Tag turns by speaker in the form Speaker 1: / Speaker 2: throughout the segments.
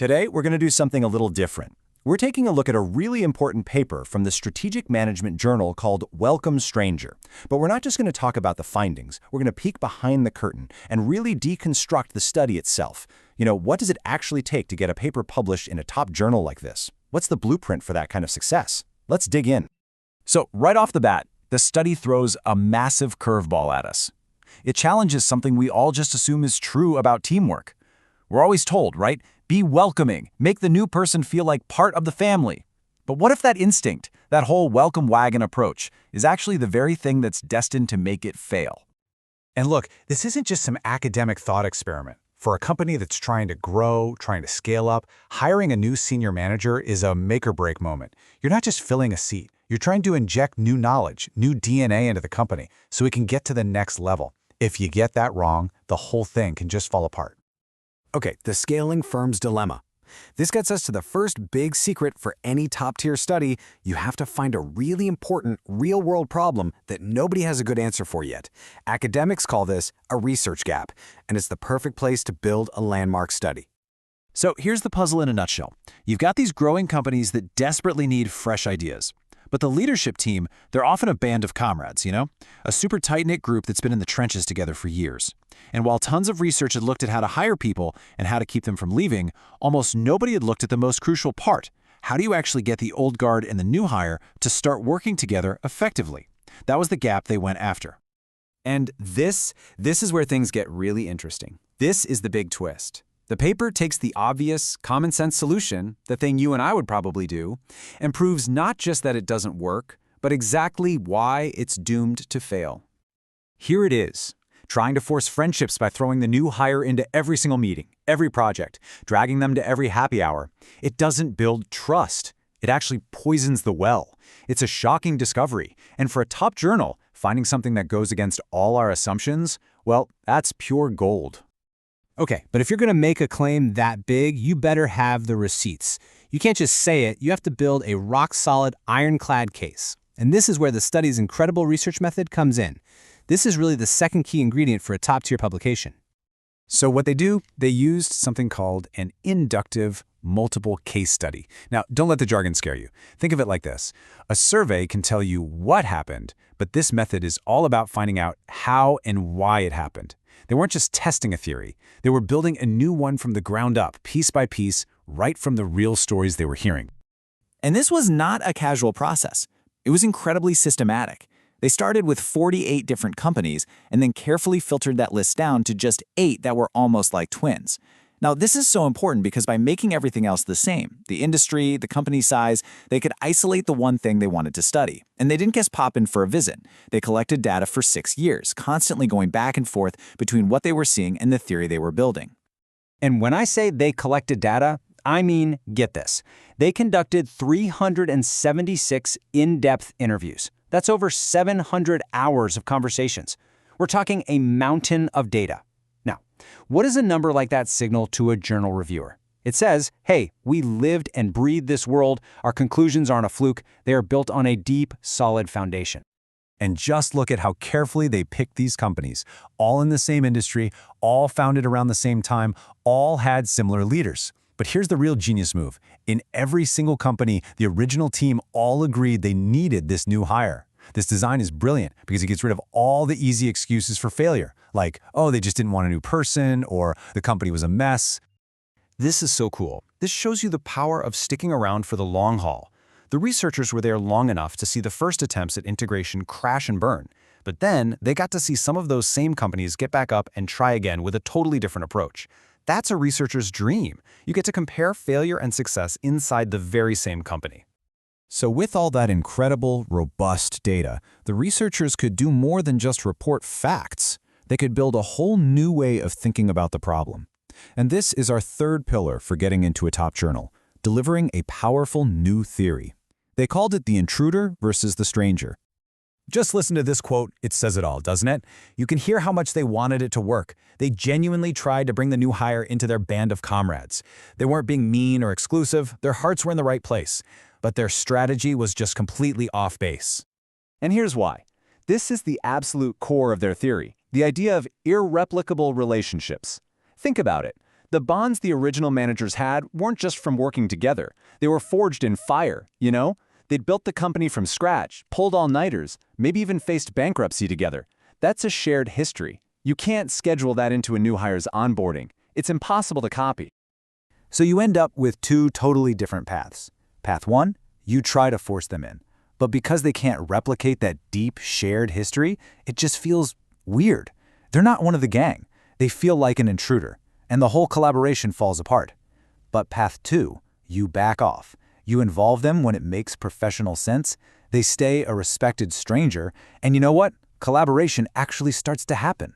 Speaker 1: Today, we're going to do something a little different. We're taking a look at a really important paper from the Strategic Management Journal called Welcome Stranger. But we're not just going to talk about the findings. We're going to peek behind the curtain and really deconstruct the study itself. What does it actually take to get a paper published in a top journal like this? What's the blueprint for that kind of success? Let's dig in. So, right off the bat, the study throws a massive curveball at us. It challenges something we all just assume is true about teamwork. We're always told, right? Be welcoming, make the new person feel like part of the family. But what if that instinct, that whole welcome wagon approach, is actually the very thing that's destined to make it fail?
Speaker 2: And look, this isn't just some academic thought experiment. For a company that's trying to grow, trying to scale up, hiring a new senior manager is a make-or-break moment. You're not just filling a seat. You're trying to inject new knowledge, new DNA into the company so it can get to the next level. If you get that wrong, the whole thing can just fall apart.
Speaker 3: Okay, the scaling firm's dilemma. This gets us to the first big secret for any top-tier study. You have to find a really important, real-world problem that nobody has a good answer for yet. Academics call this a research gap, and it's the perfect place to build a landmark study.
Speaker 1: So here's the puzzle in a nutshell. You've got these growing companies that desperately need fresh ideas. But the leadership team, they're often a band of comrades, A super tight-knit group that's been in the trenches together for years. And while tons of research had looked at how to hire people and how to keep them from leaving, almost nobody had looked at the most crucial part. How do you actually get the old guard and the new hire to start working together effectively? That was the gap they went after.
Speaker 4: And this is where things get really interesting. This is the big twist. The paper takes the obvious, common-sense solution, the thing you and I would probably do, and proves not just that it doesn't work, but exactly why it's doomed to fail. Here it is, trying to force friendships by throwing the new hire into every single meeting, every project, dragging them to every happy hour. It doesn't build trust. It actually poisons the well. It's a shocking discovery. And for a top journal, finding something that goes against all our assumptions, well, that's pure gold.
Speaker 5: Okay, but if you're going to make a claim that big, you better have the receipts. You can't just say it, you have to build a rock-solid, ironclad case. And this is where the study's incredible research method comes in. This is really the second key ingredient for a top-tier publication.
Speaker 2: So what they do, they used something called an inductive multiple case study. Now, don't let the jargon scare you. Think of it like this. A survey can tell you what happened, but this method is all about finding out how and why it happened. They weren't just testing a theory. They were building a new one from the ground up, piece by piece, right from the real stories they were hearing.
Speaker 6: And this was not a casual process. It was incredibly systematic. They started with 48 different companies and then carefully filtered that list down to just 8 that were almost like twins. Now, this is so important because by making everything else the same, the industry, the company size, they could isolate the one thing they wanted to study. And they didn't just pop in for a visit. They collected data for 6 years, constantly going back and forth between what they were seeing and the theory they were building.
Speaker 5: And when I say they collected data, I mean, get this. They conducted 376 in-depth interviews. That's over 700 hours of conversations. We're talking a mountain of data. What does a number like that signal to a journal reviewer? It says, hey, we lived and breathed this world. Our conclusions aren't a fluke. They are built on a deep, solid foundation.
Speaker 2: And just look at how carefully they picked these companies, all in the same industry, all founded around the same time, all had similar leaders. But here's the real genius move. In every single company, the original team all agreed they needed this new hire. This design is brilliant because it gets rid of all the easy excuses for failure, like, oh, they just didn't want a new person, or the company was a mess.
Speaker 1: This is so cool. This shows you the power of sticking around for the long haul. The researchers were there long enough to see the first attempts at integration crash and burn, but then they got to see some of those same companies get back up and try again with a totally different approach. That's a researcher's dream. You get to compare failure and success inside the very same company.
Speaker 2: So with all that incredible, robust data, the researchers could do more than just report facts. They could build a whole new way of thinking about the problem. And this is our third pillar for getting into a top journal, delivering a powerful new theory. They called it the intruder versus the stranger. Just listen to this quote. It says it all, doesn't it? You can hear how much they wanted it to work. They genuinely tried to bring the new hire into their band of comrades. They weren't being mean or exclusive. Their hearts were in the right place. But their strategy was just completely off base.
Speaker 4: And here's why. This is the absolute core of their theory, the idea of irreplicable relationships. Think about it.
Speaker 5: The bonds the original managers had weren't just from working together. They were forged in fire, you know? They'd built the company from scratch, pulled all-nighters, maybe even faced bankruptcy together. That's a shared history. You can't schedule that into a new hire's onboarding. It's impossible to copy.
Speaker 2: So you end up with two totally different paths. Path 1, you try to force them in. But because they can't replicate that deep, shared history, it just feels weird. They're not one of the gang. They feel like an intruder, and the whole collaboration falls apart. But path 2, you back off. You involve them when it makes professional sense. They stay a respected stranger, and you know what? Collaboration actually starts to happen.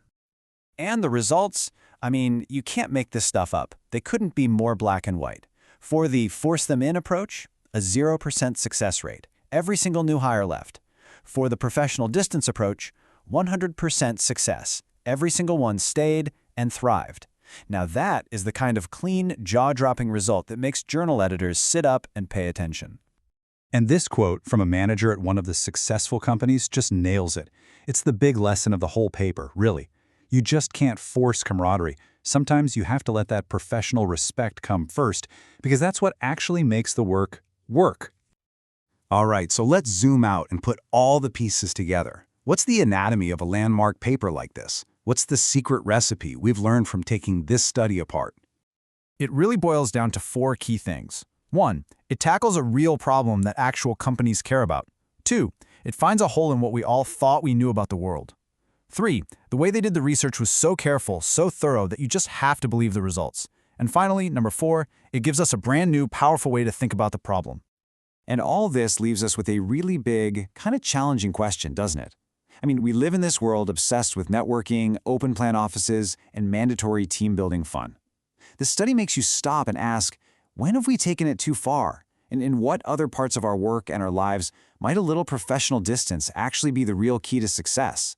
Speaker 2: And the results? I mean, you can't make this stuff up. They couldn't be more black and white. For the force them in approach, a 0% success rate. Every single new hire left. For the professional distance approach, 100% success. Every single one stayed and thrived. Now that is the kind of clean, jaw-dropping result that makes journal editors sit up and pay attention.
Speaker 1: And this quote from a manager at one of the successful companies just nails it. It's the big lesson of the whole paper, really. You just can't force camaraderie. Sometimes you have to let that professional respect come first, because that's what actually makes the work work. All right, so let's zoom out and put all the pieces together. What's the anatomy of a landmark paper like this? What's the secret recipe we've learned from taking this study apart?
Speaker 2: It really boils down to 4 key things. 1, it tackles a real problem that actual companies care about. 2, it finds a hole in what we all thought we knew about the world. 3, the way they did the research was so careful, so thorough that you just have to believe the results. And finally, number 4, it gives us a brand new, powerful way to think about the problem.
Speaker 3: And all this leaves us with a really big, kind of challenging question, doesn't it? I mean, we live in this world obsessed with networking, open plan offices, and mandatory team-building fun. The study makes you stop and ask, when have we taken it too far? And in what other parts of our work and our lives might a little professional distance actually be the real key to success?